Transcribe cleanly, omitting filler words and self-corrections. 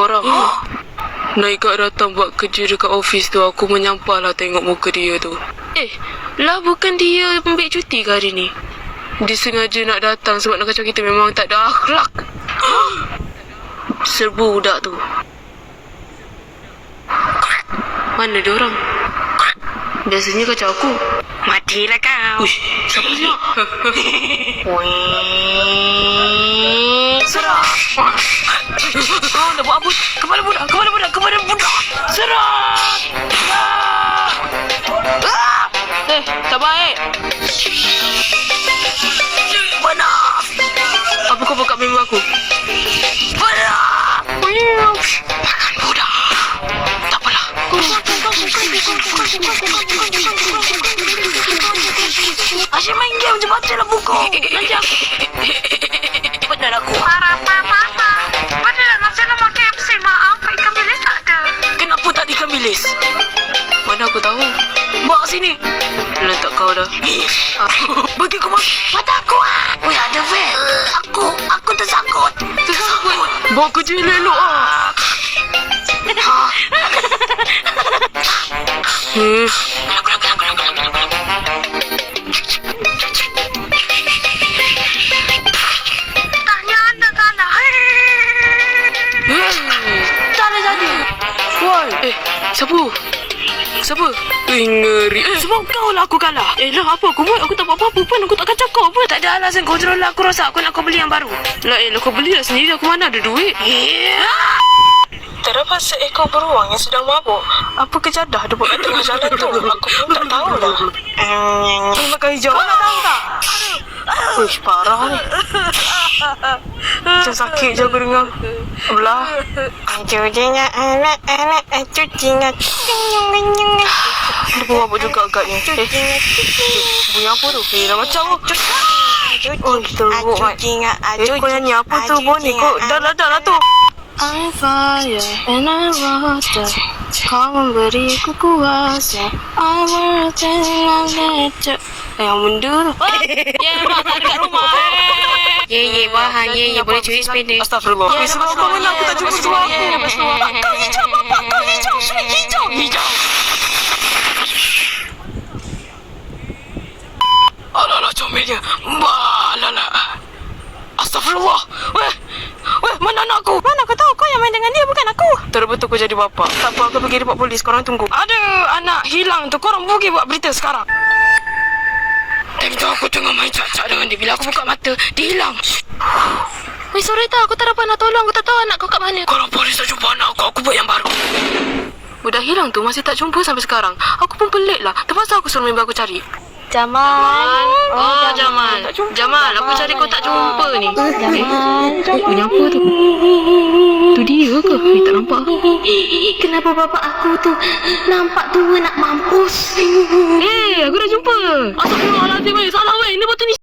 korang. Naika datang buat kerja dekat office tu, aku menyampah lah tengok muka dia tu. Lah bukan dia ambil cuti ke hari ni? Dia sengaja nak datang sebab nak kacau kita, memang tak ada akhlak. Serbu budak tu. Mana dia orang? Biasanya kacau aku. Matilah kau. Uish, siapa siap? Serah. Kau nak buat apa? Kepala budak. Serah! Tak baik. Benar. Apa kau buka member aku? Benar. Makan budak. Tak apalah. Asyik main game je, bacalah buku. Nanti aku. Benar aku. Papa. Benar masih nak makan KFC. Maaf, ikan bilis tak ada. Kenapa tak ikan bilis? Mana aku tahu? Bawa sini. Letak kau dah. Bagi aku mata aku. Weh, ada vet. Aku tersangkut. Bawa kerja elok ah. Tanya anda kalah. Tak ada jadi. Why? Siapa? Ngeri. Sebab kau lah aku kalah. Lah apa aku buat? Aku tak buat apa-apa pun. Aku tak kacau kau pun. Tak ada alasan kau control aku, rosak. Aku nak kau beli yang baru. Lah kau beli lah sendiri. Aku mana ada duit? Terdapat seekor beruang yang sedang mabuk. Apa kejadah dia buat kat tengah jalan tu? Aku pun tak tahu lah. Makan hijau. Kau nak tahu tak? Uish, parah ni. Macam sakit je aku dengar. Belah. Cucinya anak-anak, cucinya. Dia pun mabuk juga agaknya. Bunyi apa tu? Dah macam tu. Oh, teruk mat. Kau nyanyi apa tu? Bonnie, kau dah lah tu. I'm fire and I'm water. Kau memberiku kuasa. I'm worth it and nature. Yang mundur. Mak tak dekat rumah. Bahan. Boleh curi sepeda. Astagfirullah. Sebab apa mana aku tak jumpa suara aku? Kau hijau, bapak. Kau hijau. Suai hijau. Alah, comelnya. Alah. Astagfirullah. Weh, mana anak aku? Mana aku tahu kau yang main dengan dia, bukan aku. Terbetul kau jadi bapa. Tak apa, aku pergi report polis. Korang tunggu. Ada anak hilang tu. Korang pergi buat berita sekarang. Time tu aku tengah main cak-cak dengan dia. Bila aku buka mata, dia hilang. Weh, sorry tak. Aku tak dapat nak tolong. Aku tak tahu anak kau kat mana. Korang polis tak jumpa anak aku. Aku buat yang baru. Budak hilang tu masih tak jumpa sampai sekarang. Aku pun pelik lah. Terpaksa aku suruh member aku cari. Jamal. Jamal. Jamal, aku cari kau tak jumpa ni. Jamal. Punya apa tu? Tu dia ke? Tak nampak. Kenapa bapak aku tu nampak tua nak mampus? Aku dah jumpa. Astagfirullahaladzim. Salah weh. Ini betul ni.